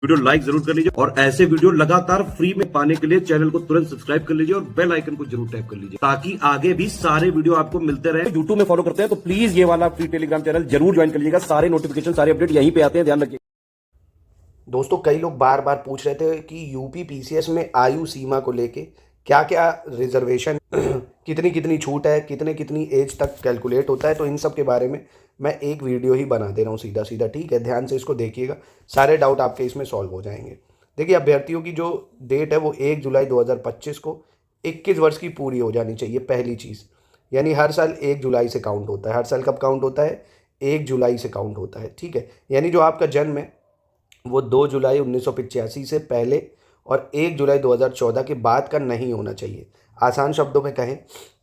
Video like जरूर कर लीजिए और ऐसे वीडियो लगातार फ्री में पाने के लिए चैनल को तुरंत सब्सक्राइब कर लीजिए और बेल आइकन को जरूर टैप कर लीजिए ताकि आगे भी सारे वीडियो आपको मिलते रहे। यूट्यूब में फॉलो करते हैं तो प्लीज ये वाला फ्री टेलीग्राम चैनल जरूर ज्वाइन कर लीजिएगा। सारे नोटिफिकेशन सारे अपडेट यहीं पे आते हैं, ध्यान रखिए। दोस्तों, कई लोग बार बार पूछ रहे थे कि यूपी पीसीएस में आयु सीमा को लेके क्या क्या रिजर्वेशन कितनी कितनी छूट है, कितने कितनी एज तक कैलकुलेट होता है। तो इन सब के बारे में मैं एक वीडियो ही बना दे रहा हूँ सीधा सीधा, ठीक है। ध्यान से इसको देखिएगा, सारे डाउट आपके इसमें सॉल्व हो जाएंगे। देखिए, अभ्यर्थियों की जो डेट है वो 1 जुलाई 2025 को 21 वर्ष की पूरी हो जानी चाहिए, पहली चीज़। यानी हर साल 1 जुलाई से काउंट होता है। हर साल कब काउंट होता है? 1 जुलाई से काउंट होता है, ठीक है। यानी जो आपका जन्म है वो 2 जुलाई 1985 से पहले और 1 जुलाई 2014 के बाद का नहीं होना चाहिए। आसान शब्दों में कहें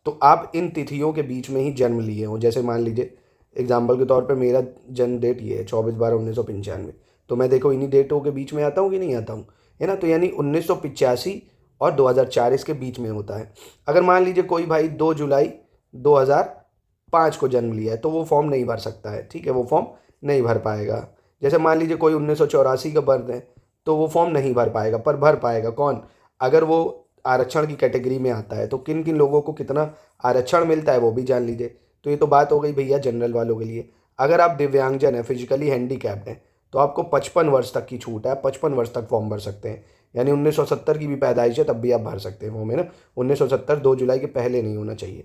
तो आप इन तिथियों के बीच में ही जन्म लिए हों। जैसे मान लीजिए एग्जाम्पल के तौर पे मेरा जन्म डेट ये है 24/12/1995, तो मैं देखो इन्हीं डेटों के बीच में आता हूँ कि नहीं आता हूँ, है ना। तो यानी 1985 और 2004 इसके बीच में होता है। अगर मान लीजिए कोई भाई 2 जुलाई 2005 को जन्म लिया है तो वो फॉर्म नहीं भर सकता है, ठीक है, वो फॉर्म नहीं भर पाएगा। जैसे मान लीजिए कोई 1984 का बर्थ है तो वो फॉर्म नहीं भर पाएगा, पर भर पाएगा कौन? अगर वो आरक्षण की कैटेगरी में आता है। तो किन किन लोगों को कितना आरक्षण मिलता है वो भी जान लीजिए। तो ये तो बात हो गई भैया जनरल वालों के लिए। अगर आप दिव्यांगजन हैं, फिजिकली हैंडीकैप्ड हैं, तो आपको 55 वर्ष तक की छूट है। 55 वर्ष तक फॉर्म भर सकते हैं। यानी 1970 की भी पैदाइश है तब भी आप भर सकते हैं फॉर्म, है ना। 1970 2 जुलाई के पहले नहीं होना चाहिए।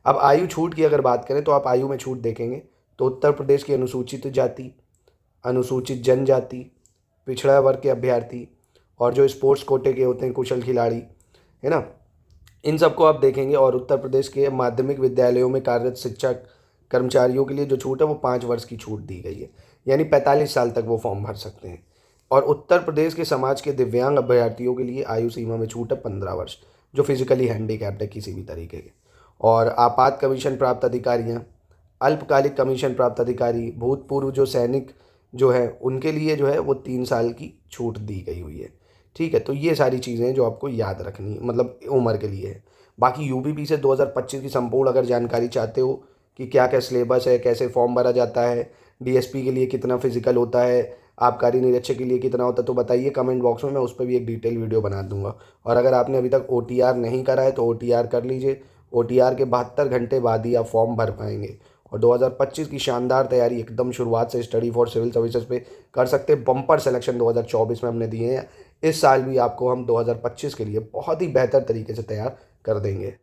अब आयु छूट की अगर बात करें तो आप आयु में छूट देखेंगे तो उत्तर प्रदेश की अनुसूचित जाति, अनुसूचित जनजाति, पिछड़ा वर्ग के अभ्यर्थी और जो स्पोर्ट्स कोटे के होते हैं कुशल खिलाड़ी, है ना, इन सबको आप देखेंगे। और उत्तर प्रदेश के माध्यमिक विद्यालयों में कार्यरत शिक्षक कर्मचारियों के लिए जो छूट है वो 5 वर्ष की छूट दी गई है। यानी 45 साल तक वो फॉर्म भर सकते हैं। और उत्तर प्रदेश के समाज के दिव्यांग अभ्यर्थियों के लिए आयु सीमा में छूट है 15 वर्ष, जो फिजिकली हैंडीकैप्ड है किसी भी तरीके के। और आपात कमीशन प्राप्त अधिकारियाँ, अल्पकालिक कमीशन प्राप्त अधिकारी, भूतपूर्व जो सैनिक जो है उनके लिए जो है वो 3 साल की छूट दी गई हुई है, ठीक है। तो ये सारी चीज़ें हैं जो आपको याद रखनी है, मतलब उम्र के लिए है। बाकी यूपीपी से 2025 की संपूर्ण अगर जानकारी चाहते हो कि क्या क्या सिलेबस है, कैसे फॉर्म भरा जाता है, डीएसपी के लिए कितना फिजिकल होता है, आबकारी निरीक्षक के लिए कितना होता है, तो बताइए कमेंट बॉक्स में, मैं उस पर भी एक डिटेल वीडियो बना दूंगा। और अगर आपने अभी तक ओटीआर नहीं करा है तो ओटीआर कर लीजिए। ओटीआर के 72 घंटे बाद ही आप फॉर्म भर पाएंगे। और 2025 की शानदार तैयारी एकदम शुरुआत से स्टडी फॉर सिविल सर्विसेज पे कर सकते हैं। बम्पर सिलेक्शन 2024 में हमने दिए हैं। इस साल भी आपको हम 2025 के लिए बहुत ही बेहतर तरीके से तैयार कर देंगे।